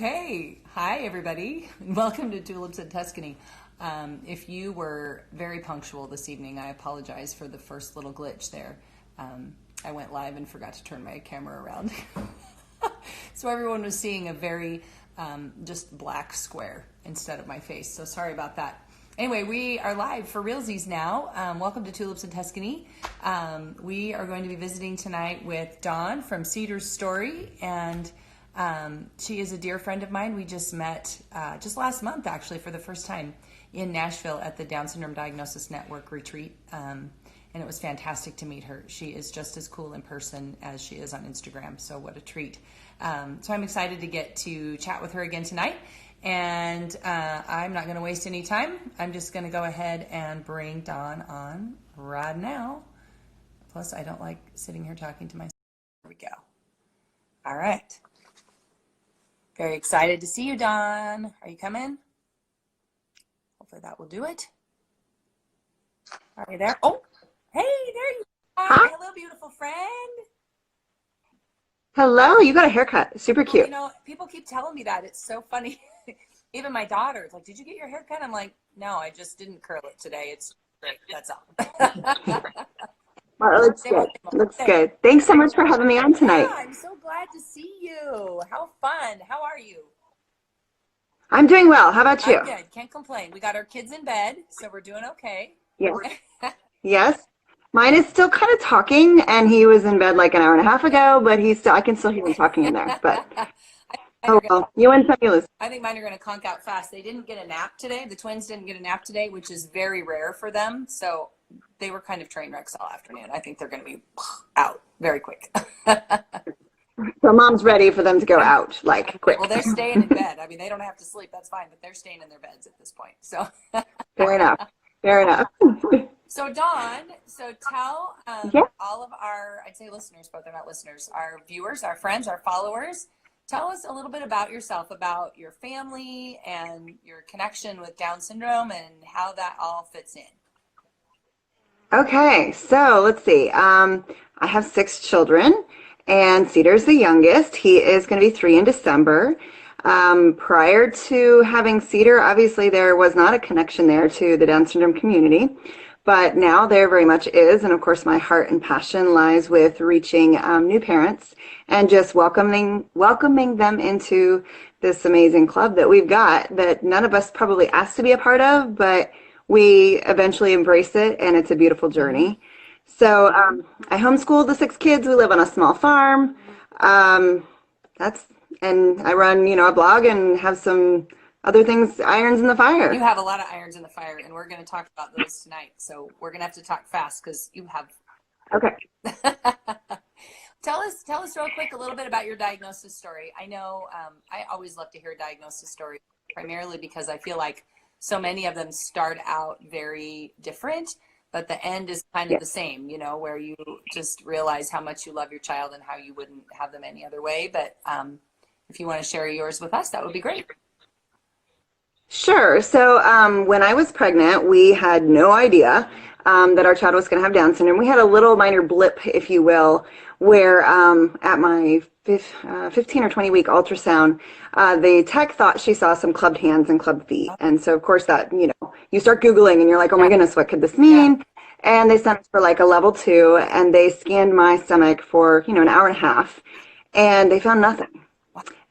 Hey, hi everybody, and welcome to Tulips in Tuscany. If you were very punctual this evening, I apologize for the first little glitch there. I went live and forgot to turn my camera around. So everyone was seeing a very just black square instead of my face, so sorry about that. Anyway, we are live for realsies now. Welcome to Tulips in Tuscany. We are going to be visiting tonight with Dawn from Cedar's Story, and she is a dear friend of mine. We just met just last month, actually, for the first time in Nashville at the Down Syndrome Diagnosis Network retreat, and it was fantastic to meet her. She is just as cool in person as she is on Instagram, so what a treat. So I'm excited to get to chat with her again tonight, and I'm not going to waste any time. I'm just going to go ahead and bring Dawn on right now. Plus, I don't like sitting here talking to myself. There we go. All right. Very excited to see you, Dawn. Are you coming? Hopefully that will do it. Are you there? Oh, hey, there you are. Hi. Hello, beautiful friend. Hello, you got a haircut. Super Well, cute. you know, people keep telling me that. It's so funny. Even my daughter's like, did you get your haircut? I'm like, no, I just didn't curl it today. It's great. That's all. Well, looks good. Looks good. Thanks so much for having me on tonight. Yeah, I'm so glad to see you. How fun. How are you? I'm doing well. How about you? I'm good. Can't complain. We got our kids in bed, so we're doing okay. Yes. Yes. Mine is still kind of talking, and he was in bed like an hour and a half ago, but I can still hear him talking in there. But oh well, you win some, you lose. I think mine are going to conk out fast. They didn't get a nap today. The twins didn't get a nap today, which is very rare for them. So they were kind of train wrecks all afternoon. I think they're going to be out very quick. So mom's ready for them to go out, like quick. Well, they're staying in bed. I mean, they don't have to sleep. That's fine, but they're staying in their beds at this point. So Fair enough. Fair enough. So Dawn, so tell Yeah. all of our, I'd say listeners, but they're not listeners, our viewers, our friends, our followers, tell us a little bit about yourself, about your family and your connection with Down syndrome and how that all fits in. Okay, so let's see. I have 6 children, and Cedar's the youngest. He is going to be 3 in December. Prior to having Cedar, obviously there was not a connection there to the Down syndrome community, but now there very much is. And of course, my heart and passion lies with reaching new parents and just welcoming them into this amazing club that we've got that none of us probably asked to be a part of, but we eventually embrace it, and it's a beautiful journey. So I homeschool the 6 kids. We live on a small farm. And I run, a blog and have some other things, irons in the fire. You have a lot of irons in the fire, and we're going to talk about those tonight. So we're going to have to talk fast because you have. Okay. Tell us real quick a little bit about your diagnosis story. I know I always love to hear diagnosis stories, primarily because I feel like so many of them start out very different, but the end is kind of the same, where you just realize how much you love your child and how you wouldn't have them any other way. But if you want to share yours with us, that would be great. Sure. So when I was pregnant, we had no idea that our child was going to have Down syndrome. We had a little minor blip, if you will, where at my 15 or 20 week ultrasound, the tech thought she saw some clubbed hands and clubbed feet. And so, of course, that, you start Googling and you're like, oh my goodness, what could this mean? Yeah. And they sent us for like a level 2, and they scanned my stomach for, an hour and a half, and they found nothing.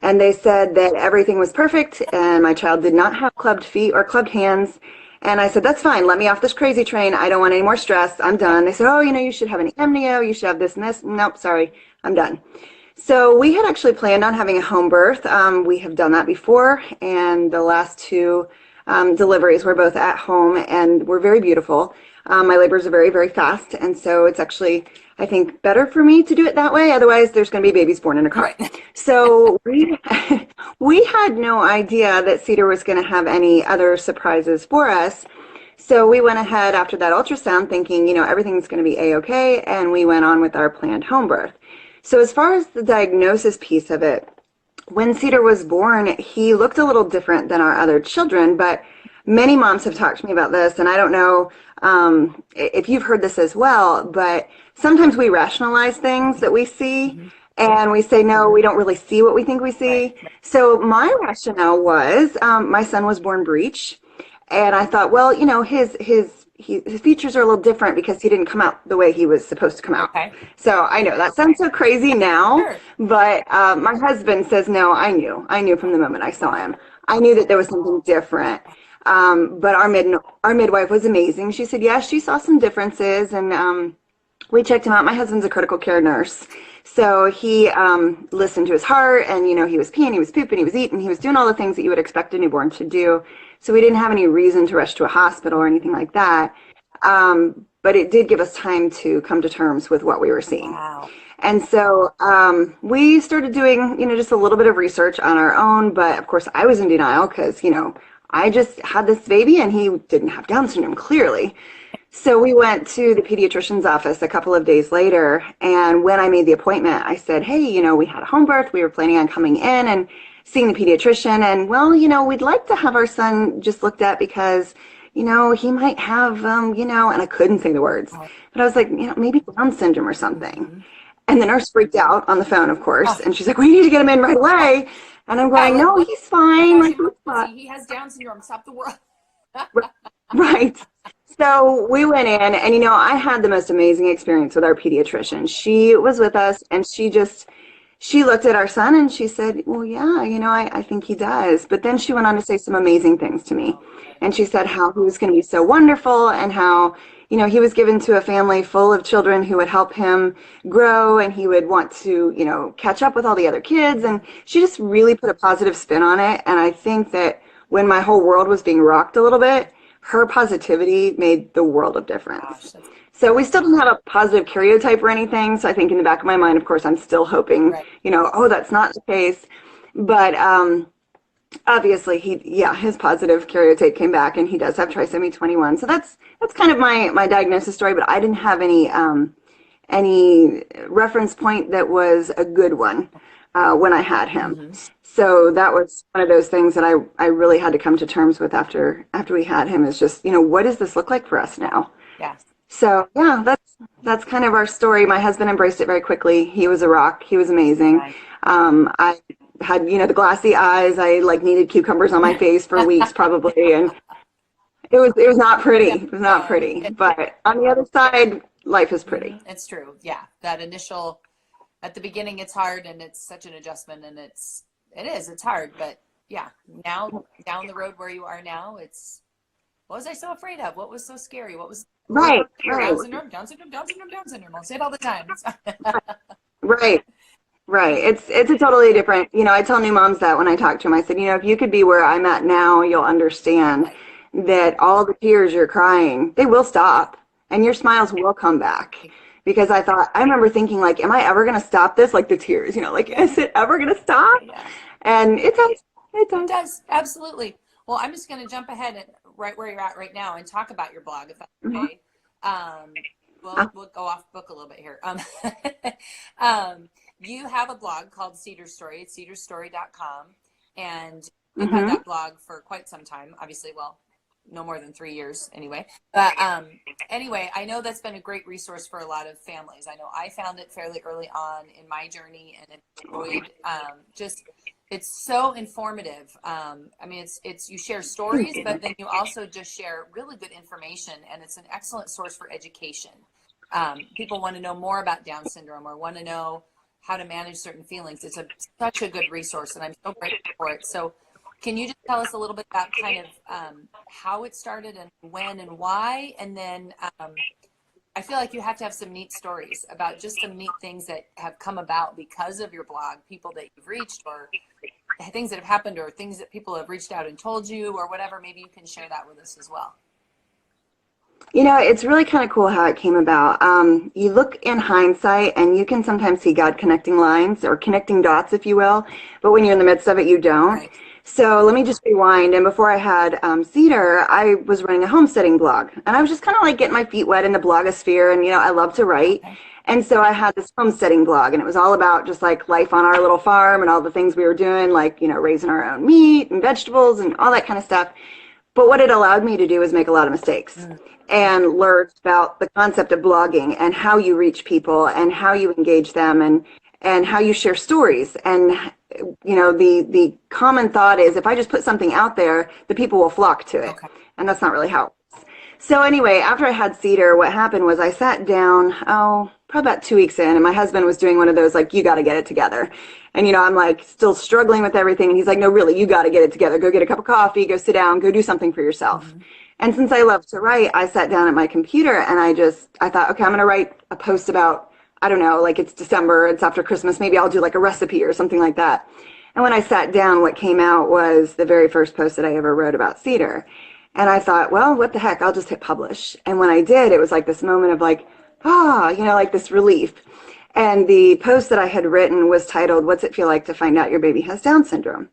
And they said that everything was perfect and my child did not have clubbed feet or clubbed hands. And I said, that's fine. Let me off this crazy train. I don't want any more stress. I'm done. They said, oh, you should have an embryo. You should have this and this. Nope, sorry. I'm done. So we had actually planned on having a home birth. We have done that before. And the last 2 deliveries were both at home and were very beautiful. My labors are very, very fast. And so it's actually, I think, better for me to do it that way. Otherwise, there's going to be babies born in a car. Right. So we had no idea that Cedar was going to have any other surprises for us. So we went ahead after that ultrasound thinking, everything's going to be A-okay. And we went on with our planned home birth. So as far as the diagnosis piece of it, when Cedar was born, he looked a little different than our other children, but many moms have talked to me about this, and I don't know if you've heard this as well, but sometimes we rationalize things that we see, And we say, no, we don't really see what we think we Right. see. So my rationale was, my son was born breech. And I thought, well, his features are a little different because he didn't come out the way he was supposed to come out. Okay. So I know that sounds so crazy now, Sure. but my husband says, no, I knew from the moment I saw him. I knew that there was something different. But our midwife was amazing. She said, yes, she saw some differences, and we checked him out. My husband's a critical care nurse. So he listened to his heart, and, he was peeing, he was pooping, he was eating, he was doing all the things that you would expect a newborn to do. So we didn't have any reason to rush to a hospital or anything like that. But it did give us time to come to terms with what we were seeing. Wow. And so we started doing, just a little bit of research on our own. But of course, I was in denial because, I just had this baby and he didn't have Down syndrome, clearly. So we went to the pediatrician's office a couple of days later. And when I made the appointment, I said, hey, we had a home birth. We were planning on coming in and seeing the pediatrician. And, well, we'd like to have our son just looked at because, he might have, and I couldn't say the words. But I was like, maybe Down syndrome or something. And the nurse freaked out on the phone, of course. And she's like, we need to get him in right away. And I'm going, no, he's fine. Like, he has Down syndrome. Stop the world. right. So we went in, and, I had the most amazing experience with our pediatrician. She was with us, and she looked at our son, and she said, well, yeah, I think he does. But then she went on to say some amazing things to me. And she said how he was going to be so wonderful, and how, he was given to a family full of children who would help him grow, and he would want to, catch up with all the other kids. And she just really put a positive spin on it. And I think that when my whole world was being rocked a little bit, her positivity made the world of difference. So we still don't have a positive karyotype or anything. So I think in the back of my mind, of course, I'm still hoping, that's not the case. But obviously, his positive karyotype came back, and he does have trisomy 21. So that's kind of my diagnosis story. But I didn't have any reference point that was a good one when I had him. Mm-hmm. So that was one of those things that I really had to come to terms with after we had him, is just, what does this look like for us now? Yes. So yeah, that's kind of our story. My husband embraced it very quickly. He was a rock. He was amazing. Right. I had, the glassy eyes. I needed cucumbers on my face for weeks probably. And it was not pretty. It was not pretty. But on the other side, life is pretty. It's true. Yeah. That initial, at the beginning, it's hard, and it's such an adjustment, and it's hard. But yeah, now down the road where you are now, what was I so afraid of? What was so scary? What was right? Down syndrome, Down syndrome, Down syndrome, Down syndrome. I'll say it all the time. Right. It's a totally different, I tell new moms that when I talk to them. I said, if you could be where I'm at now, you'll understand that all the tears you're crying, they will stop, and your smiles will come back. Because I remember thinking, am I ever going to stop this? Like the tears, is it ever going to stop? Yeah. And it does. It does. Absolutely. Well, I'm just going to jump ahead and right where you're at right now and talk about your blog, if that's okay. We'll go off book a little bit here. You have a blog called Cedar's Story. It's cedarstory.com. And you've had that blog for quite some time, obviously. Well, no more than 3 years anyway. But anyway, I know that's been a great resource for a lot of families. I know I found it fairly early on in my journey, and enjoyed it's so informative. It's you share stories, but then you also just share really good information, and it's an excellent source for education. People want to know more about Down syndrome, or want to know how to manage certain feelings. It's such a good resource, and I'm so grateful for it. So can you just tell us a little bit about kind of how it started, and when and why? And then I feel like you have to have some neat stories about just some neat things that have come about because of your blog, people that you've reached, or things that have happened, or things that people have reached out and told you, or whatever. Maybe you can share that with us as well. It's really kind of cool how it came about. You look in hindsight, and you can sometimes see God connecting lines, or connecting dots, if you will. But when you're in the midst of it, you don't. Right. So let me just rewind. And before I had Cedar, I was running a homesteading blog. And I was just kind of getting my feet wet in the blogosphere. And, I love to write. Okay. And so I had this homesteading blog. And it was all about just life on our little farm, and all the things we were doing, raising our own meat and vegetables and all that kind of stuff. But what it allowed me to do is make a lot of mistakes. And learn about the concept of blogging, and how you reach people, and how you engage them, and and how you share stories. And, the common thought is if I just put something out there, the people will flock to it. Okay. And that's not really how it works. So anyway, after I had Cedar, what happened was I sat down, probably about 2 weeks in, and my husband was doing one of those, like, you got to get it together. And, I'm like still struggling with everything. And he's like, no, really, you got to get it together. Go get a cup of coffee, go sit down, go do something for yourself. And since I love to write, I sat down at my computer and I thought, okay, I'm going to write a post about, I don't know, like it's December, it's after Christmas, maybe I'll do like a recipe or something like that. And when I sat down, what came out was the very first post that I ever wrote about Cedar. And I thought, well, what the heck, I'll just hit publish. And when I did, it was like this moment of like, like this relief. And the post that I had written was titled, What's It Feel Like to Find Out Your Baby Has Down Syndrome?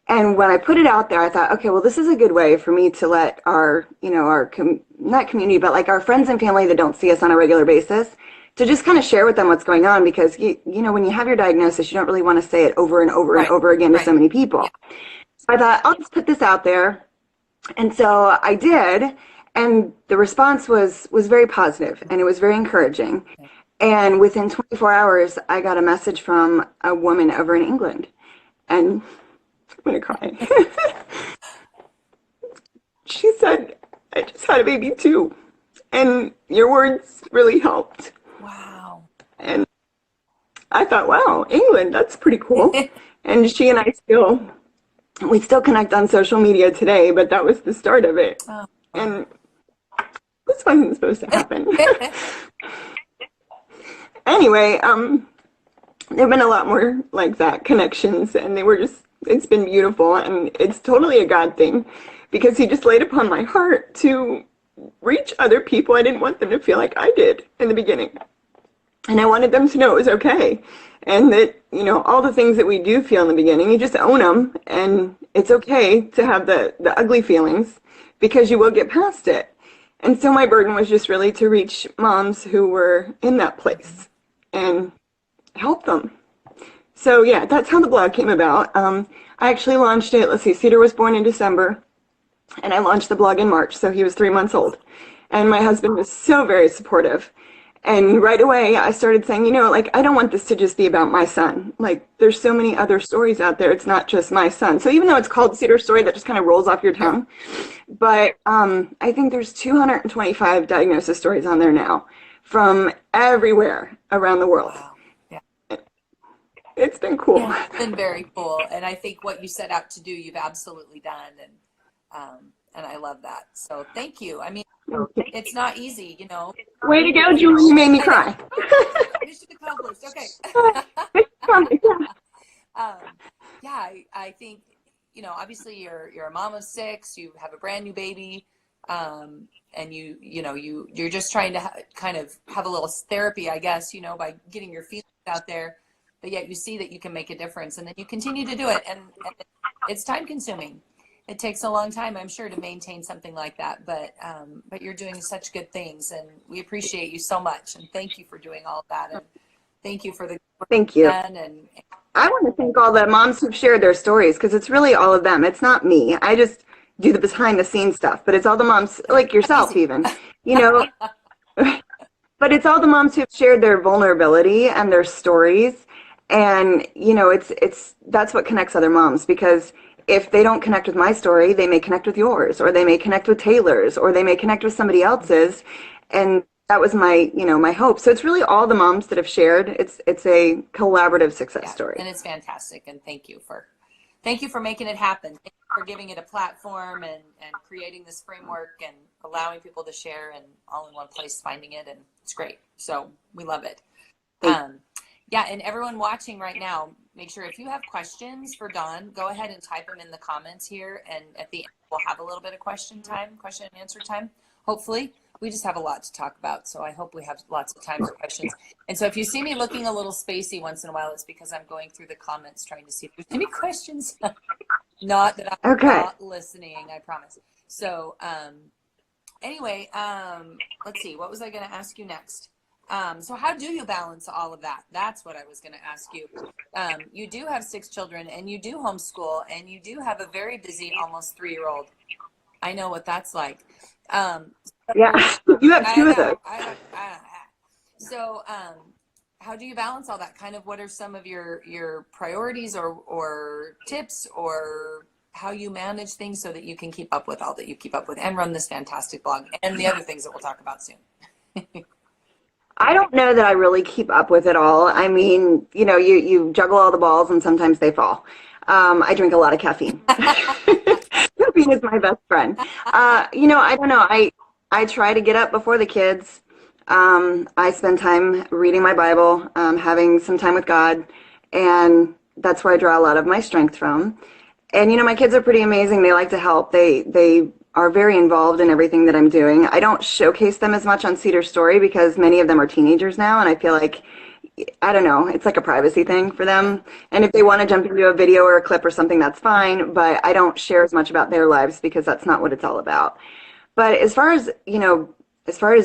And when I put it out there, I thought, okay, well, this is a good way for me to let our, not community, but like our friends and family that don't see us on a regular basis, to just kind of share with them what's going on. Because, when you have your diagnosis, you don't really want to say it over and over and over again to so many people. So I thought, I'll just put this out there. And so I did. And the response was very positive and it was very encouraging. And within 24 hours, I got a message from a woman over in England. And I'm going to cry. She said, I just had a baby too. And your words really helped. Wow. And I thought, wow, England, that's pretty cool. And she and we still connect on social media today, but that was the start of it. Oh. And this wasn't supposed to happen. Anyway, there have been a lot more like that connections, and it's been beautiful, and it's totally a God thing because he just laid upon my heart to reach other people. I didn't want them to feel like I did in the beginning. And I wanted them to know it was okay. And that, all the things that we do feel in the beginning, you just own them. And it's okay to have the ugly feelings because you will get past it. And so my burden was just really to reach moms who were in that place and help them. So yeah, that's how the blog came about. I actually launched it. Let's see, Cedar was born in December and I launched the blog in March. So he was 3 months old. And my husband was so very supportive. And right away, I started saying, I don't want this to just be about my son. Like, there's so many other stories out there. It's not just my son. So even though it's called Cedar Story, that just kind of rolls off your tongue. But I think there's 225 diagnosis stories on there now from everywhere around the world. Wow. Yeah. It's been cool. Yeah, it's been very cool. And I think what you set out to do, you've absolutely done. And I love that. So thank you. I mean, it's not easy, Way to go, Julie. You made me cry. Mission accomplished. Okay. I think, obviously you're a mom of 6, you have a brand new baby, and you're just trying to kind of have a little therapy, I guess, by getting your feelings out there, but yet you see that you can make a difference, and then you continue to do it, and it's time consuming. It takes a long time, I'm sure, to maintain something like that, but you're doing such good things, and we appreciate you so much, and thank you for doing all of that, and thank you for the thank you. And I want to thank all the moms who've shared their stories because it's really all of them. It's not me. I just do the behind the scenes stuff, but it's all the moms like yourself even, but it's all the moms who've shared their vulnerability and their stories. And, that's what connects other moms, because if they don't connect with my story, they may connect with yours, or they may connect with Taylor's, or they may connect with somebody else's. And that was my, my hope. So it's really all the moms that have shared. It's a collaborative success story. And it's fantastic. And thank you for making it happen. Thank you for giving it a platform and creating this framework and allowing people to share and all in one place, finding it. And it's great. So we love it. And everyone watching right now, make sure if you have questions for Dawn, go ahead and type them in the comments here. And at the end, we'll have a little bit of question and answer time. Hopefully, we just have a lot to talk about. So I hope we have lots of time for questions. And so if you see me looking a little spacey once in a while, it's because I'm going through the comments trying to see if there's any questions. Not that I'm not listening, I promise. So anyway, let's see. What was I going to ask you next? So how do you balance all of that? That's what I was going to ask you. You do have 6 children and you do homeschool and you do have a very busy, almost 3-year-old. I know what that's like. Yeah, you have 2 of those. So how do you balance all that? Kind of what are some of your priorities or tips or how you manage things so that you can keep up with all that you keep up with and run this fantastic blog and the other things that we'll talk about soon? I don't know that I really keep up with it all. I mean, you juggle all the balls and sometimes they fall. I drink a lot of caffeine. Caffeine is my best friend. I don't know. I try to get up before the kids. I spend time reading my Bible, having some time with God, and that's where I draw a lot of my strength from. And my kids are pretty amazing. They like to help. They are very involved in everything that I'm doing. I don't showcase them as much on Cedar Story because many of them are teenagers now, and I feel like, I don't know, it's like a privacy thing for them. And if they want to jump into a video or a clip or something, that's fine, but I don't share as much about their lives because that's not what it's all about. But as far as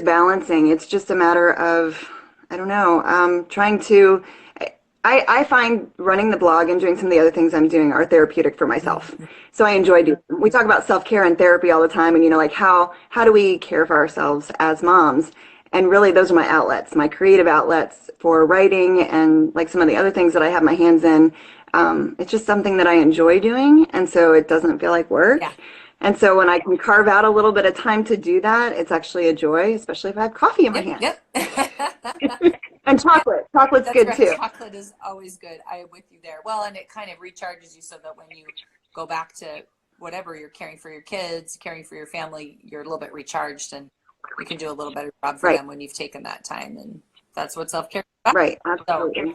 balancing, it's just a matter of, I don't know, trying to, I find running the blog and doing some of the other things I'm doing are therapeutic for myself. So I enjoy doing them. We talk about self-care and therapy all the time, and like how do we care for ourselves as moms? And really those are my outlets, my creative outlets for writing and like some of the other things that I have my hands in. It's just something that I enjoy doing, and so it doesn't feel like work. Yeah. And so when I can carve out a little bit of time to do that, it's actually a joy, especially if I have coffee in my hand. Yep. And chocolate. Chocolate's That's good right. too. Chocolate is always good. I am with you there. Well, and it kind of recharges you so that when you go back to whatever you're caring for your kids, caring for your family, you're a little bit recharged and you can do a little better job for them when you've taken that time. And that's what self-care is about. Right. Absolutely.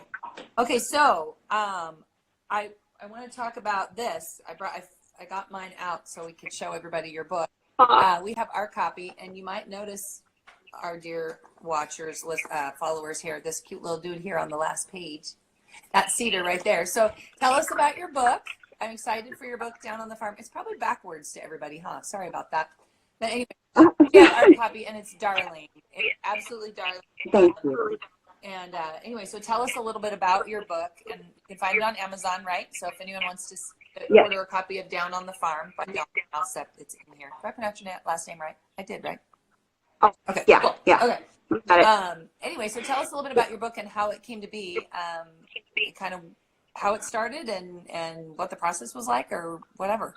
Okay. So, I want to talk about this. I got mine out so we could show everybody your book. We have our copy, and you might notice our dear watchers, followers here, this cute little dude here on the last page. That's Cedar right there. So tell us about your book. I'm excited for your book, Down on the Farm. It's probably backwards to everybody, huh? Sorry about that. But anyway, we have our copy, and it's darling. It's absolutely darling. Thank you. And anyway, so tell us a little bit about your book, and you can find it on Amazon, right? So if anyone wants to order a copy of Down on the Farm by Dawn Alsep, it's in here. Did I pronounce your last name right? I did, right? Oh, okay. Yeah. Cool. Yeah. Okay. Got it. Anyway, so tell us a little bit about your book and how it came to be, kind of how it started and what the process was like or whatever.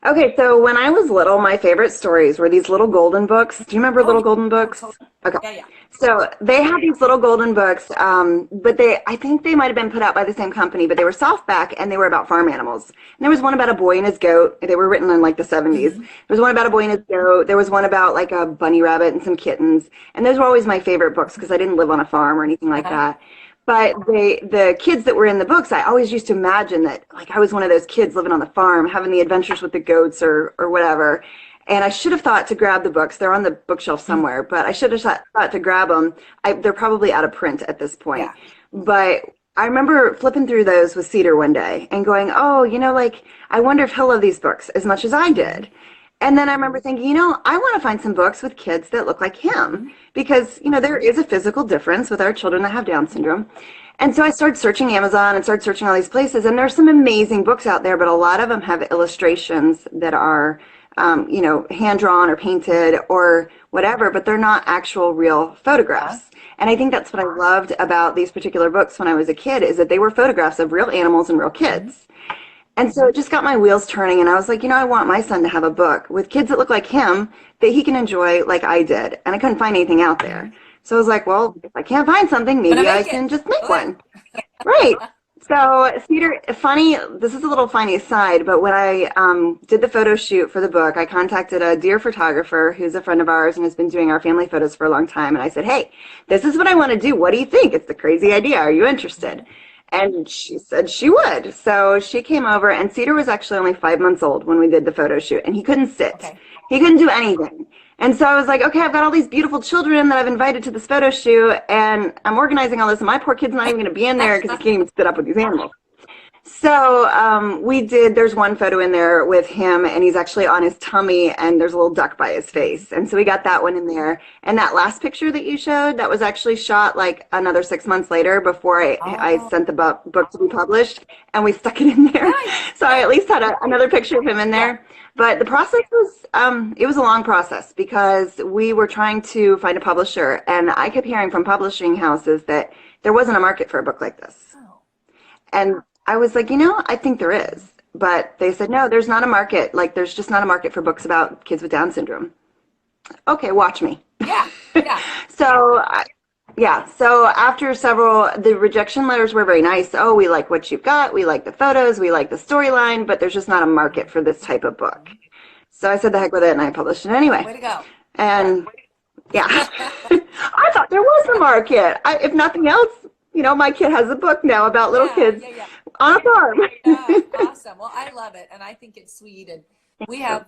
Okay, so when I was little, my favorite stories were these little golden books. Do you remember little golden books? Totally. Okay. Yeah. So they had these little golden books, but I think they might have been put out by the same company, but they were softback and they were about farm animals. And there was one about a boy and his goat. They were written in like the 70s. There was one about a boy and his goat. There was one about like a bunny rabbit and some kittens. And those were always my favorite books because I didn't live on a farm or anything like that. But the kids that were in the books, I always used to imagine that like I was one of those kids living on the farm, having the adventures with the goats or whatever. And I should have thought to grab the books. They're on the bookshelf somewhere, but I should have thought to grab them. They're probably out of print at this point. Yeah. But I remember flipping through those with Cedar one day and going, oh, like I wonder if he'll love these books as much as I did. And then I remember thinking, I want to find some books with kids that look like him because, there is a physical difference with our children that have Down syndrome. And so I started searching Amazon and started searching all these places. And there's some amazing books out there, but a lot of them have illustrations that are, hand-drawn or painted or whatever, but they're not actual real photographs. And I think that's what I loved about these particular books when I was a kid is that they were photographs of real animals and real kids. And so it just got my wheels turning, and I was like, I want my son to have a book with kids that look like him that he can enjoy like I did. And I couldn't find anything out there. So I was like, well, if I can't find something, maybe I can just make one. Right. So Cedar, this is a little funny aside, but when I did the photo shoot for the book, I contacted a dear photographer who's a friend of ours and has been doing our family photos for a long time. And I said, hey, this is what I want to do. What do you think? It's a crazy idea. Are you interested? And she said she would. So she came over, and Cedar was actually only 5 months old when we did the photo shoot, and he couldn't sit. Okay. He couldn't do anything. And so I was like, okay, I've got all these beautiful children that I've invited to this photo shoot, and I'm organizing all this, and my poor kid's not even going to be in there because he can't even sit up with these animals. So there's one photo in there with him, and he's actually on his tummy, and there's a little duck by his face. And so we got that one in there. And that last picture that you showed, that was actually shot like another 6 months later before I Oh, sent the book to be published, and we stuck it in there. nice. So I at least had another picture of him in Yeah. there. But the process was, it was a long process because we were trying to find a publisher, and I kept hearing from publishing houses that there wasn't a market for a book like this. Oh, And I was like, I think there is. But they said, no, there's not a market. Like, there's just not a market for books about kids with Down syndrome. Okay, watch me. yeah. Yeah. So, yeah, so after the rejection letters were very nice. Oh, we like what you've got. We like the photos. We like the storyline, but there's just not a market for this type of book. So I said the heck with it, and I published it anyway. Way to go. And yeah, I thought there was a market. If nothing else, my kid has a book now about little Yeah, kids yeah, yeah. on a farm. Yeah, awesome. Well, I love it, and I think it's sweet. And we have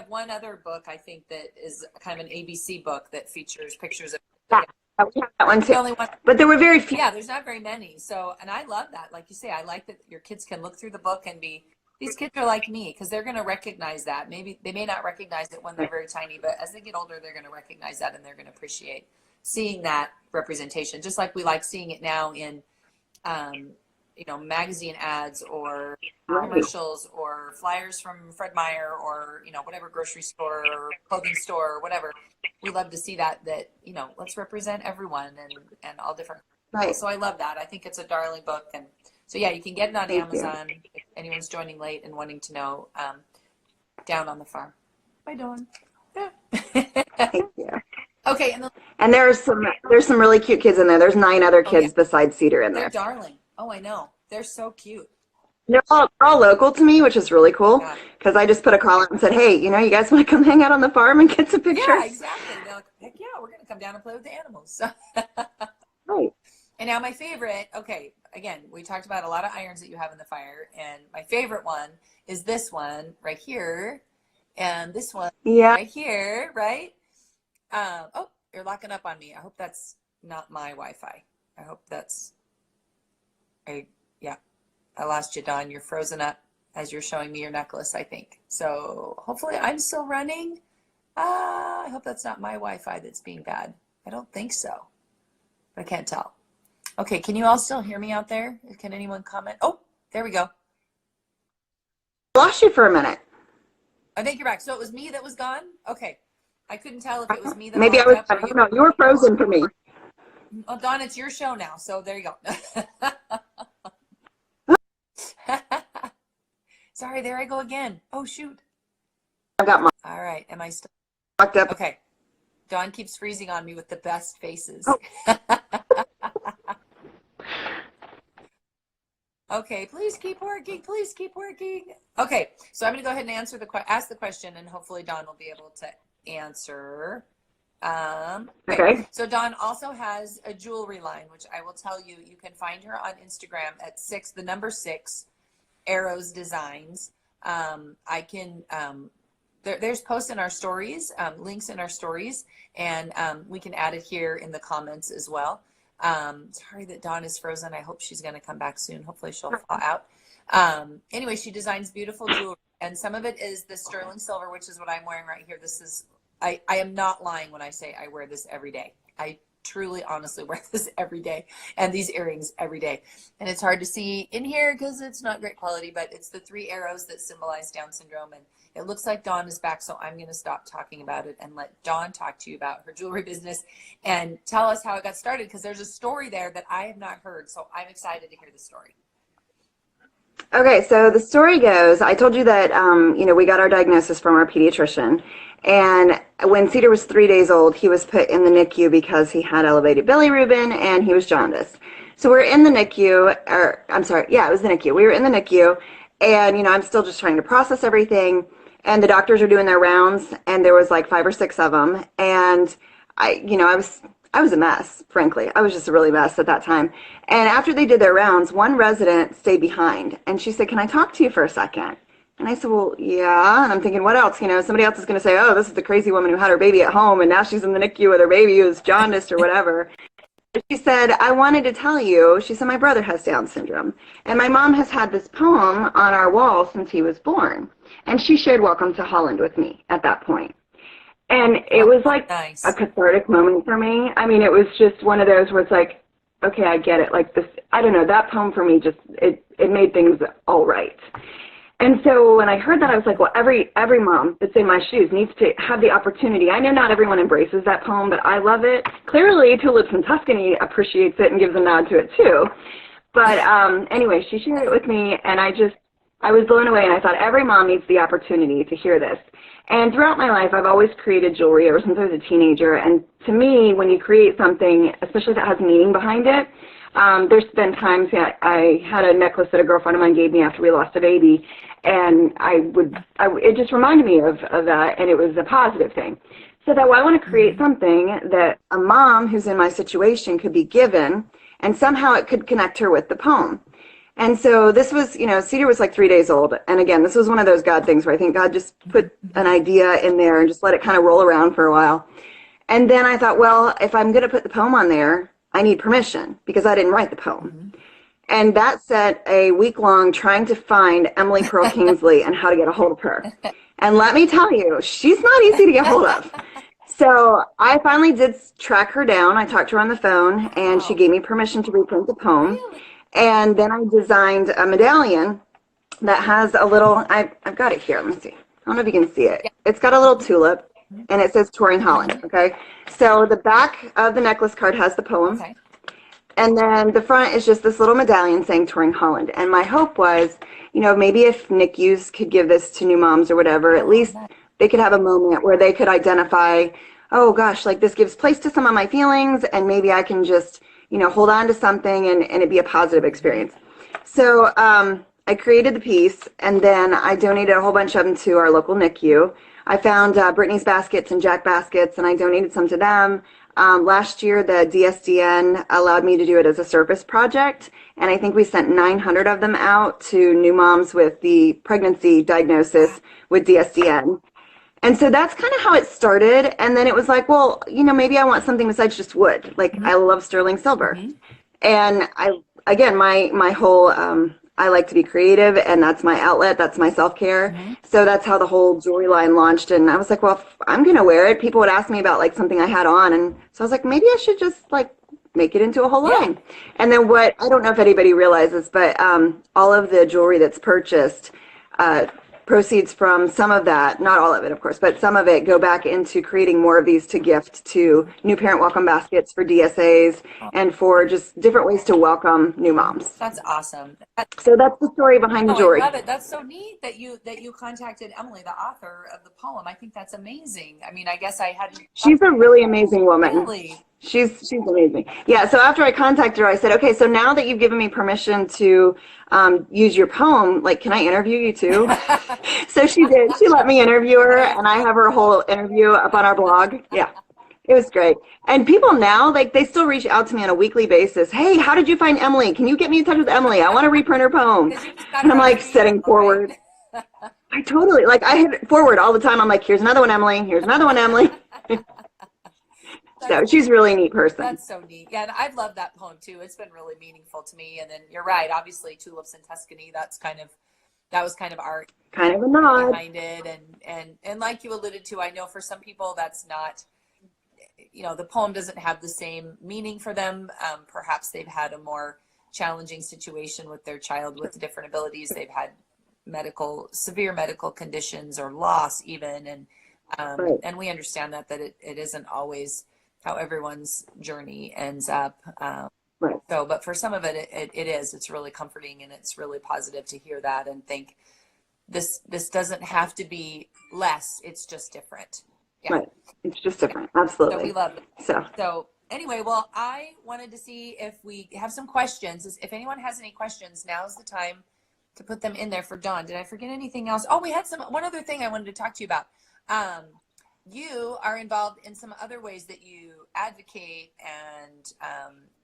one other book I think that is kind of an ABC book that features pictures of. Yeah, we have that one The too. only one. But there were very few. Yeah, there's not very many. So, and I love that. Like you say, I like that your kids can look through the book and be. These kids are like me because they're going to recognize that. Maybe they may not recognize it when they're very tiny, but as they get older, they're going to recognize that and they're going to appreciate seeing that representation. Just like we like seeing it now in um, magazine ads or Right. commercials or flyers from Fred Meyer or, whatever grocery store or clothing store or whatever. We love to see that, let's represent everyone and all different people. Right. So I love that. I think it's a darling book. And so, yeah, you can get it on Thank you. Amazon if anyone's joining late and wanting to know Down on the Farm by Dawn. Yeah. Thank you. Okay. And And there's some really cute kids in there. There's 9 other oh, yeah, kids besides Cedar in they're there. darling. Oh, I know. They're so cute. They're all local to me, which is really cool Yeah. because I just put a call out and said, hey, you guys want to come hang out on the farm and get some Yeah, pictures? exactly. They're like, heck yeah, we're going to come down and play with the animals. So, Right. and now my favorite, okay, again, we talked about a lot of irons that you have in the fire, and my favorite one is this one right here, and this one Yeah. right here, right? Oh, you're locking up on me. I hope that's not my Wi-Fi. I hope that's, yeah, I lost you, Dawn. You're frozen up as you're showing me your necklace, I think. So hopefully I'm still running. I hope that's not my Wi-Fi that's being bad. I don't think so, but I can't tell. Okay, can you all still hear me out there? Can anyone comment? Oh, there we go. I lost you for a minute. I think you're back. So it was me that was gone? Okay. I couldn't tell if it was me that Maybe I locked was, up I or don't you. know, you were frozen for me. Oh, Dawn, it's your show now. So there you go. Sorry, there I go again. Oh, shoot. I've got my All right. Am I still? locked up. Okay. Dawn keeps freezing on me with the best faces. Oh. Okay, please keep working. Please keep working. Okay, so I'm going to go ahead and ask the question, and hopefully Dawn will be able to answer. Okay. So Dawn also has a jewelry line, which I will tell you, you can find her on Instagram at the number 6 Arrows Designs. I can there's posts in our stories, links in our stories, and we can add it here in the comments as well. Sorry that Dawn is frozen. I hope she's going to come back soon. Hopefully she'll fall out. Anyway, she designs beautiful jewelry, and some of it is the sterling silver, which is what I'm wearing right here. This is, I am not lying when I say I wear this every day. I truly, honestly wear this every day, and these earrings every day. And it's hard to see in here because it's not great quality, but it's the 3 arrows that symbolize Down syndrome. And it looks like Dawn is back, so I'm going to stop talking about it and let Dawn talk to you about her jewelry business and tell us how it got started, because there's a story there that I have not heard, so I'm excited to hear the story. Okay, so the story goes, I told you that, we got our diagnosis from our pediatrician. And when Cedar was 3 days old, he was put in the NICU because he had elevated bilirubin and he was jaundiced. So we're in the NICU, or I'm sorry, yeah, it was the NICU. We were in the NICU, and, I'm still just trying to process everything. And the doctors are doing their rounds, and there was like 5 or 6 of them. And I was a mess, frankly. I was just a really mess at that time. And after they did their rounds, one resident stayed behind, and she said, can I talk to you for a second? And I said, well, yeah. And I'm thinking, what else? Somebody else is going to say, oh, this is the crazy woman who had her baby at home, and now she's in the NICU with her baby who's jaundiced or whatever. She said, I wanted to tell you, she said, my brother has Down syndrome. And my mom has had this poem on our wall since he was born. And she shared Welcome to Holland with me at that point. And it Oh, was like a nice. cathartic moment for me. I mean, it was just one of those where it's like, okay, I get it. Like this, I don't know, that poem for me just, it made things all right. And so when I heard that, I was like, well, every mom that's in my shoes needs to have the opportunity. I know not everyone embraces that poem, but I love it. Clearly, Tulips in Tuscany appreciates it and gives a nod to it too. But anyway, she shared it with me, and I was blown away, and I thought every mom needs the opportunity to hear this. And throughout my life, I've always created jewelry ever since I was a teenager. And to me, when you create something, especially if it has meaning behind it, there's been times that I had a necklace that a girlfriend of mine gave me after we lost a baby, and it just reminded me of that, and it was a positive thing. So that I want to create something that a mom who's in my situation could be given, and somehow it could connect her with the poem. And so this was, Cedar was like 3 days old. And again, this was one of those God things where I think God just put an idea in there and just let it kind of roll around for a while. And then I thought, well, if I'm going to put the poem on there, I need permission because I didn't write the poem. And that set a week-long trying to find Emily Pearl Kingsley and how to get a hold of her. And let me tell you, she's not easy to get hold of. So I finally did track her down. I talked to her on the phone, and she gave me permission to reprint the poem. Really? And then I designed a medallion that has a little, I've got it here. Let me see. I don't know if you can see it. It's got a little tulip, and it says Touring Holland, okay? So the back of the necklace card has the poem. Okay. And then the front is just this little medallion saying Touring Holland. And my hope was, maybe if NICUs could give this to new moms or whatever, at least they could have a moment where they could identify, oh gosh, like this gives place to some of my feelings, and maybe I can just, hold on to something and it be a positive experience. So I created the piece, and then I donated a whole bunch of them to our local NICU. I found Brittany's baskets and Jack baskets, and I donated some to them. Last year, the DSDN allowed me to do it as a service project, and I think we sent 900 of them out to new moms with the pregnancy diagnosis with DSDN. And so that's kind of how it started. And then it was like, well, maybe I want something besides just wood. Like I love sterling silver. And my whole, I like to be creative, and that's my outlet. That's my self-care. So that's how the whole jewelry line launched. And I was like, well, if I'm going to wear it, people would ask me about like something I had on. And so I was like, maybe I should just like make it into a whole line. And then I don't know if anybody realizes, but all of the jewelry that's purchased, proceeds from some of that, not all of it, of course, but some of it go back into creating more of these to gift to new parent welcome baskets for DSAs and for just different ways to welcome new moms. That's awesome. So that's the story behind the jewelry. I love it. That's so neat that you contacted Emily, the author of the poem. I think that's amazing. I mean, I guess I hadn't. She's a really amazing woman. Really? She's amazing. Yeah, so after I contacted her, I said, okay, so now that you've given me permission to use your poem, like, can I interview you too? So she did. She let me interview her, and I have her whole interview up on our blog. Yeah, it was great. And people now, like, they still reach out to me on a weekly basis. Hey, how did you find Emily? Can you get me in touch with Emily? I want to reprint her poem. And I'm like setting forward. I totally, like, I hit forward all the time. I'm like, here's another one, Emily. Here's another one, Emily. So she's a really neat person. That's so neat. Yeah, and I've loved that poem too. It's been really meaningful to me. And then you're right, obviously Tulips in Tuscany, that was kind of art kind of a nod behind it. And like you alluded to, I know for some people that's not, the poem doesn't have the same meaning for them. Perhaps they've had a more challenging situation with their child with different abilities. They've had severe medical conditions or loss even. Right. And we understand that it isn't always how everyone's journey ends up. Right. So, but for some of it's really comforting, and it's really positive to hear that and think this doesn't have to be less. It's just different. Yeah. Right. It's just different. Absolutely. So we love it. So anyway, well, I wanted to see if we have some questions. If anyone has any questions, now's the time to put them in there for Dawn. Did I forget anything else? Oh, we had one other thing I wanted to talk to you about. You are involved in some other ways that you advocate and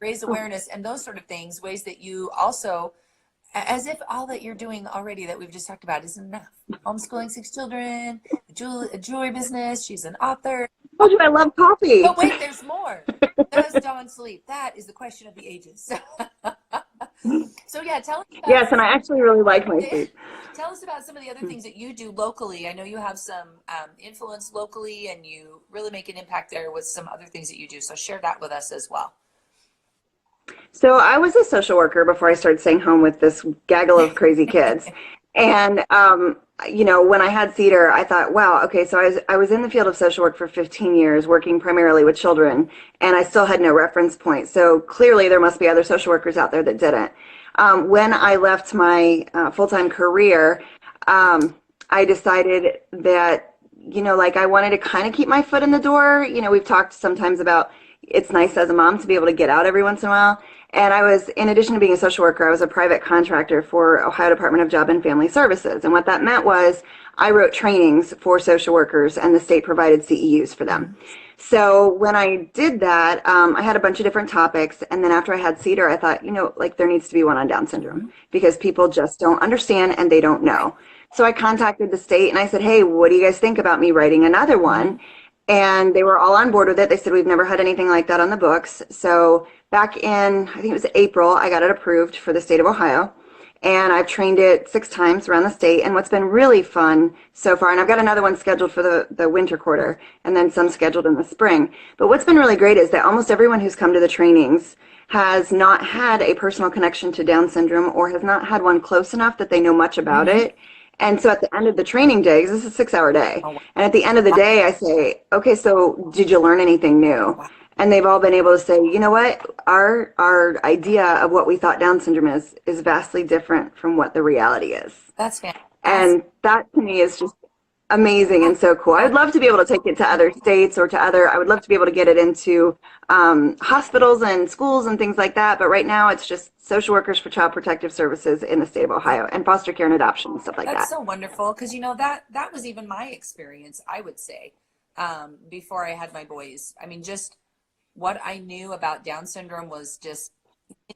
raise awareness and those sort of things, ways that you also, as if all that you're doing already that we've just talked about isn't enough. Homeschooling 6 children, a jewelry business, she's an author. told you I love coffee. But wait, there's more. Does Dawn sleep? That is the question of the ages. So yeah, tell us about Yes, and I actually really like my sleep. tell us about some of the other things that you do locally. I know you have some influence locally, and you really make an impact there with some other things that you do. So share that with us as well. So I was a social worker before I started staying home with this gaggle of crazy kids. And when I had Cedar, I thought, wow, okay, so I was in the field of social work for 15 years, working primarily with children, and I still had no reference point. So clearly there must be other social workers out there that didn't. When I left my full-time career, I decided that, like I wanted to kind of keep my foot in the door. We've talked sometimes about it's nice as a mom to be able to get out every once in a while. And I was, in addition to being a social worker, I was a private contractor for Ohio Department of Job and Family Services. And what that meant was I wrote trainings for social workers, and the state provided CEUs for them. So when I did that, I had a bunch of different topics. And then after I had Cedar, I thought, like there needs to be one on Down syndrome because people just don't understand and they don't know. So I contacted the state and I said, hey, what do you guys think about me writing another one? And they were all on board with it. They said, we've never had anything like that on the books. So back in, I think it was April, I got it approved for the state of Ohio. And I've trained it 6 times around the state. And what's been really fun so far, and I've got another one scheduled for the winter quarter and then some scheduled in the spring. But what's been really great is that almost everyone who's come to the trainings has not had a personal connection to Down syndrome or has not had one close enough that they know much about it. And so at the end of the training day, 'cause this is a 6-hour day, and at the end of the day, I say, okay, so did you learn anything new? And they've all been able to say, you know what, our idea of what we thought Down syndrome is vastly different from what the reality is. That's fantastic. And that to me is just amazing and so cool. I would love to be able to take it to other states or I would love to be able to get it into hospitals and schools and things like that. But right now it's just social workers for child protective services in the state of Ohio and foster care and adoption and stuff like that. That's so wonderful because that was even my experience, I would say, before I had my boys. I mean, just what I knew about Down syndrome was just,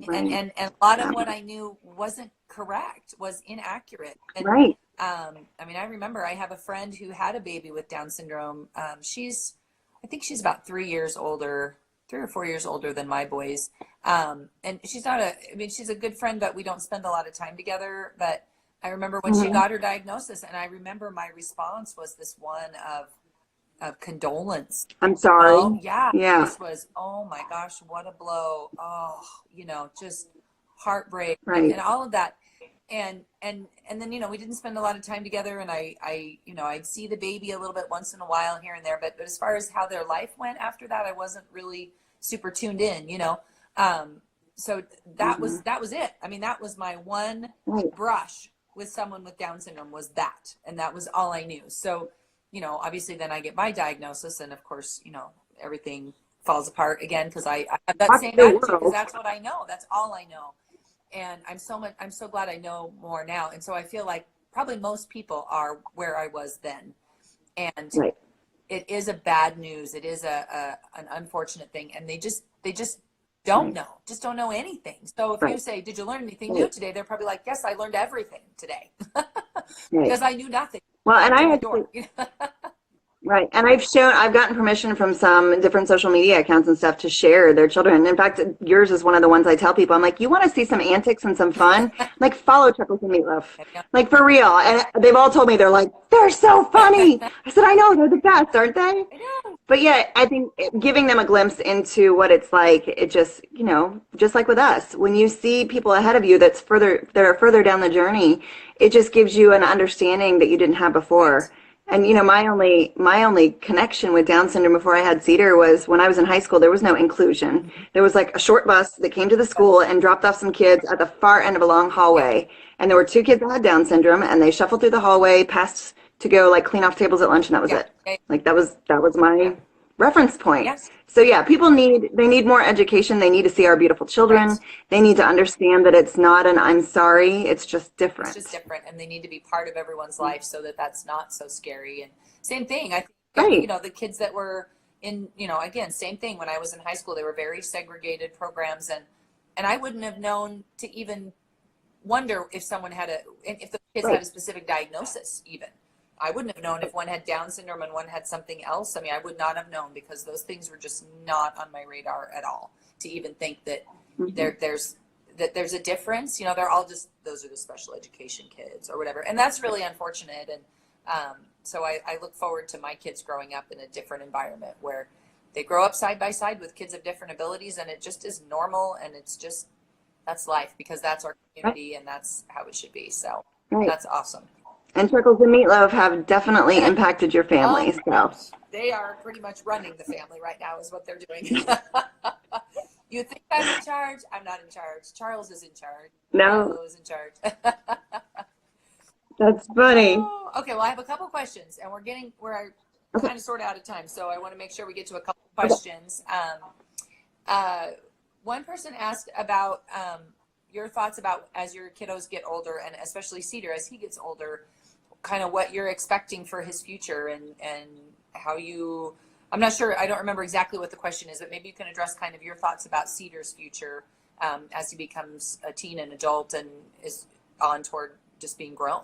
and a lot of what I knew wasn't correct, was inaccurate. And, Right. I mean, I remember I have a friend who had a baby with Down syndrome. I think she's about 3 years older, 3 or 4 years older than my boys. And she's a good friend, but we don't spend a lot of time together. But I remember when she got her diagnosis, and I remember my response was this one of condolence. I'm sorry. Oh, yeah. Yeah. This was, oh my gosh, what a blow. Oh, just heartbreak Right. and all of that. And then, we didn't spend a lot of time together, and I'd see the baby a little bit once in a while here and there, but as far as how their life went after that, I wasn't really super tuned in, so that was it. I mean, that was my one brush with someone with Down syndrome, was that, and that was all I knew. So, obviously then I get my diagnosis, and of course, everything falls apart again because I have that same attitude because that's what I know. That's all I know. And I'm so glad I know more now. And so I feel like probably most people are where I was then. And it is a bad news. It is an unfortunate thing. And they just don't know, don't know anything. So if you say, did you learn anything new today? They're probably like, yes, I learned everything today because I knew nothing. Well, and I had Right. And I've gotten permission from some different social media accounts and stuff to share their children. In fact, yours is one of the ones I tell people. I'm like, you want to see some antics and some fun? Like, follow Chuckles and Meatloaf. Like, for real. And they've all told me, they're like, they're so funny. I said, I know, they're the best, aren't they? I know. But yeah, I think giving them a glimpse into what it's like, it just, just like with us, when you see people ahead of you that are further down the journey, it just gives you an understanding that you didn't have before. And my only connection with Down syndrome before I had Cedar was when I was in high school. There was no inclusion. There was like a short bus that came to the school and dropped off some kids at the far end of a long hallway. And there were 2 kids that had Down syndrome, and they shuffled through the hallway, passed to go like clean off tables at lunch, and that was it. Like that was my reference point. Yes. So yeah, people need more education. They need to see our beautiful children. Right. They need to understand that it's not an I'm sorry, it's just different. It's just different, and they need to be part of everyone's life so that that's not so scary. And same thing, I think, the kids that were in, again, same thing. When I was in high school, they were very segregated programs, and I wouldn't have known to even wonder if someone if the kids had a specific diagnosis even. I wouldn't have known if one had Down syndrome and one had something else. I mean, I would not have known because those things were just not on my radar at all to even think that Mm-hmm. there's a difference. You know, they're all just, those are the special education kids or whatever. And that's really unfortunate. And so I look forward to my kids growing up in a different environment where they grow up side by side with kids of different abilities, and it just is normal, and it's just, that's life, because that's our Right. community and that's how it should be. So Right. that's awesome. And Chuckles and Meatloaf have definitely impacted your family. So They are pretty much running the family right now is what they're doing. You think I'm in charge? I'm not in charge. Charles is in charge. no, Milo is in charge. that's funny. Oh, okay, well, I have a couple questions, and we're Okay. kind of sort of out of time, so I want to make sure we get to a couple Okay. questions. One person asked about your thoughts about as your kiddos get older, and especially Cedar as he gets older, kind of what you're expecting for his future, and how you. I'm not sure. I don't remember exactly what the question is, but maybe you can address kind of your thoughts about Cedar's future as he becomes a teen and adult and is on toward just being grown.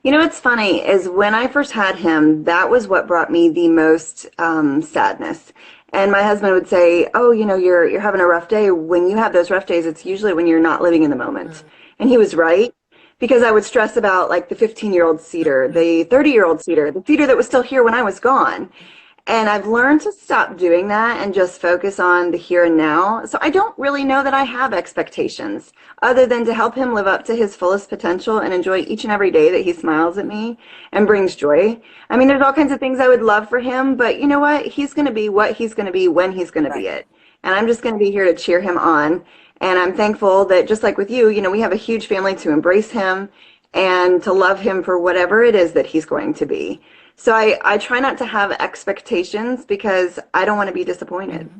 You know what's funny is when I first had him, that was what brought me the most sadness. And my husband would say, "Oh, you know, you're having a rough day. When you have those rough days, it's usually when you're not living in the moment." And he was right because I would stress about like the 15-year-old Cedar, the 30-year-old Cedar, the Cedar that was still here when I was gone. And I've learned to stop doing that and just focus on the here and now. So I don't really know that I have expectations other than to help him live up to his fullest potential and enjoy each and every day that he smiles at me and brings joy. I mean, there's all kinds of things I would love for him, but you know what? He's going to be what he's going to be when he's going to be Right. it. And I'm just going to be here to cheer him on. And I'm thankful that just like with you, you know, we have a huge family to embrace him and to love him for whatever it is that he's going to be. So I try not to have expectations because I don't want to be disappointed.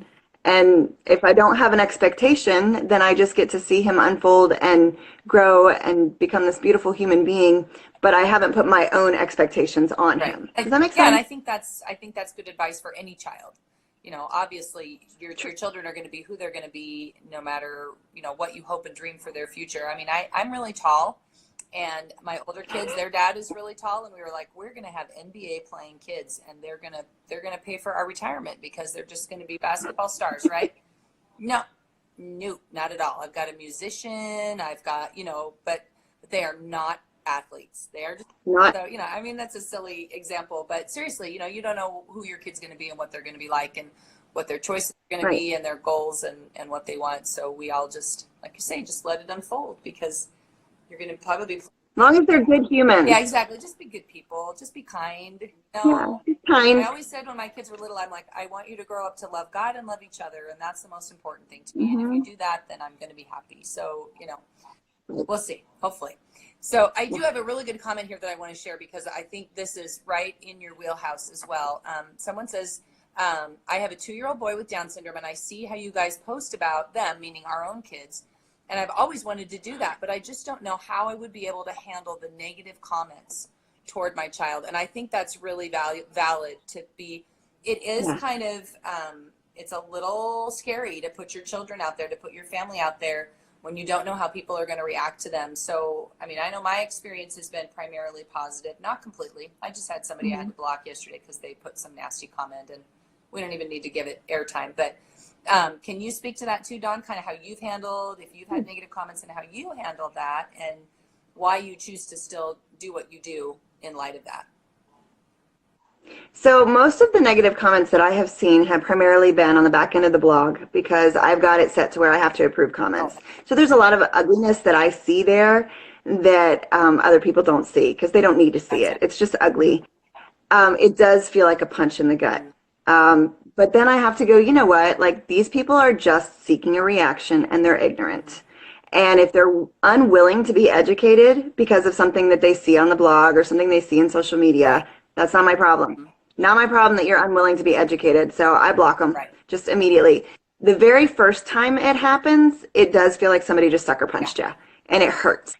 And if I don't have an expectation, then I just get to see him unfold and grow and become this beautiful human being. But I haven't put my own expectations on Right. him. Does that make Yeah, and sense? I think that's good advice for any child. You know, obviously your children are going to be who they're going to be no matter, you know, what you hope and dream for their future. I mean, I'm really tall, and my older kids, their dad is really tall, and we were like, we're going to have NBA playing kids, and they're going to pay for our retirement because they're just going to be basketball stars, right? No, no, not at all. I've got a musician, I've got, you know, but they are not athletes. They are just, Not so, you know, I mean, that's a silly example, but seriously, you know, you don't know who your kid's going to be and what they're going to be like and what their choices are going to right. be and their goals and what they want. So we all just, like you say, just let it unfold because you're going to probably, As long as they're good yeah, humans. exactly. Just be good people. Just be kind. You Yeah, know, be I kind. always said when my kids were little, I'm like, I want you to grow up to love God and love each other. And that's the most important thing to me. And if you Hmm. do that, then I'm going to be happy. So, you know, we'll see, hopefully. So I do have a really good comment here that I want to share because I think this is right in your wheelhouse as well. Someone says, I have a 2-year-old boy with Down syndrome, and I see how you guys post about them, meaning our own kids. And I've always wanted to do that, but I just don't know how I would be able to handle the negative comments toward my child. And I think that's really valid to be. It is Yeah. kind of, it's a little scary to put your children out there, to put your family out there when you don't know how people are going to react to them. So, I mean, I know my experience has been primarily positive, not completely. I just had somebody I had Hmm. to block yesterday because they put some nasty comment, and we don't even need to give it airtime. But can you speak to that too, Dawn? Kind of how you've handled, if you've had negative comments, and how you handled that, and why you choose to still do what you do in light of that. So most of the negative comments that I have seen have primarily been on the back end of the blog because I've got it set to where I have to approve comments. Oh, So there's a lot of ugliness that I see there that other people don't see because they don't need to see it. gotcha. It's just ugly. It does feel like a punch in the gut. Mm, But then I have to go, you know what? Like these people are just seeking a reaction and they're ignorant. And if they're unwilling to be educated because of something that they see on the blog or something they see in social right. media, that's not my problem. Mm, Not my problem that you're unwilling to be educated. So I block them right. just immediately. The very first time it happens, it does feel like somebody just sucker Yeah. punched you and it hurts.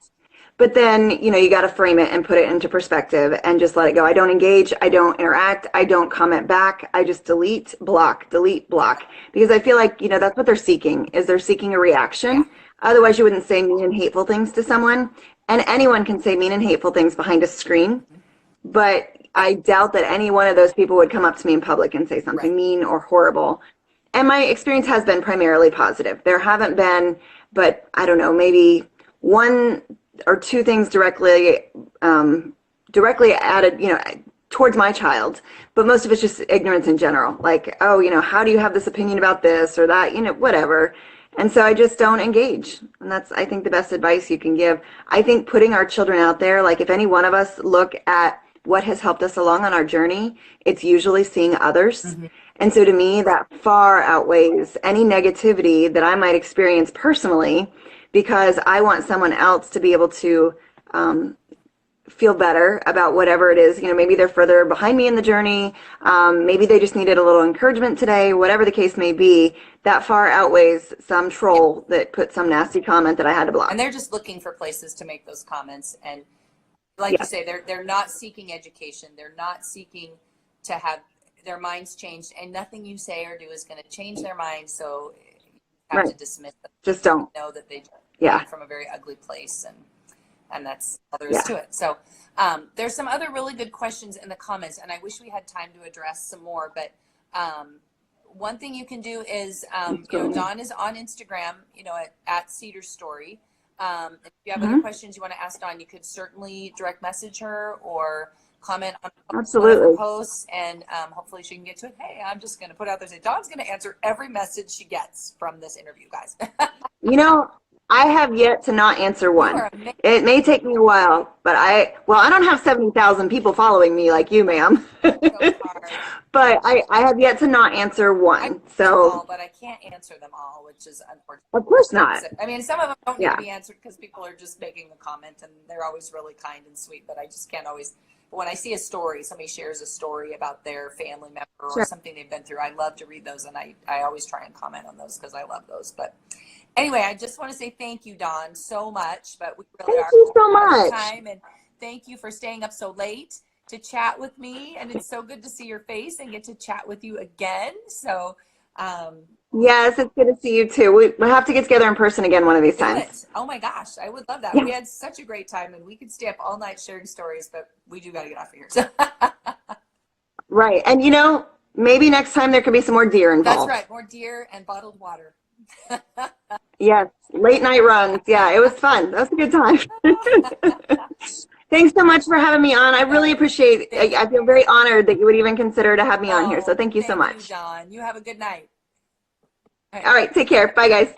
But then, you know, you got to frame it and put it into perspective and just let it go. I don't engage. I don't interact. I don't comment back. I just delete, block. Because I feel like, you know, that's what they're seeking is they're seeking a Yeah. reaction. Otherwise, you wouldn't say mean and hateful things to someone. And anyone can say mean and hateful things behind a screen, but I doubt that any one of those people would come up to me in public and say something Right. mean or horrible. And my experience has been primarily positive. There haven't been, but I don't know, maybe one or two things directly added, towards my child, but most of it's just ignorance in general. Like, oh, how do you have this opinion about this or that, whatever. And so I just don't engage. And that's, I think, the best advice you can give. I think putting our children out there, like if any one of us look at what has helped us along on our journey, it's usually seeing others. Mm-hmm. And so to me, that far outweighs any negativity that I might experience personally, because I want someone else to be able to feel better about whatever it is. Maybe they're further behind me in the journey. Maybe they just needed a little encouragement today, whatever the case may be. That far outweighs some troll that put some nasty comment that I had to block. And they're just looking for places to make those comments. And like you say, they're not seeking education. They're not seeking to have their minds changed, and nothing you say or do is going to change their minds. So you have to dismiss them. Just don't know that they came from a very ugly place, and that's all there is to it. So there's some other really good questions in the comments, and I wish we had time to address some more. But one thing you can do is, Dawn is on Instagram, at Cedar Story. If you have other questions you want to ask Dawn, you could certainly direct message her or comment on one of her posts, and hopefully she can get to it. Hey, I'm just going to put out there, say Dawn's going to answer every message she gets from this interview, guys. I have yet to not answer one. It may take me a while, but I don't have 70,000 people following me like you, ma'am. But I have yet to not answer one. But I can't answer them all, which is unfortunate. Of course not. I mean, some of them don't need to be answered because people are just making a comment, and they're always really kind and sweet, but I just can't always. But when I see a story, somebody shares a story about their family member or something they've been through, I love to read those, and I always try and comment on those because I love those. But anyway, I just want to say thank you, Dawn, so much. But we really thank you so much. Time, and thank you for staying up so late to chat with me. And it's so good to see your face and get to chat with you again. So yes, it's good to see you too. We'll have to get together in person again one of these times. Oh my gosh, I would love that. We had such a great time, and we could stay up all night sharing stories, but we do got to get off of here. So. Right. And maybe next time there could be some more deer involved. That's right. More deer and bottled water. Yes. Late night runs. Yeah, it was fun. That was a good time. Thanks so much for having me on. I really appreciate it. I feel very honored that you would even consider to have me on here. So thank you so much. Thank you, Dawn. You have a good night. All right. Take care. Bye, guys.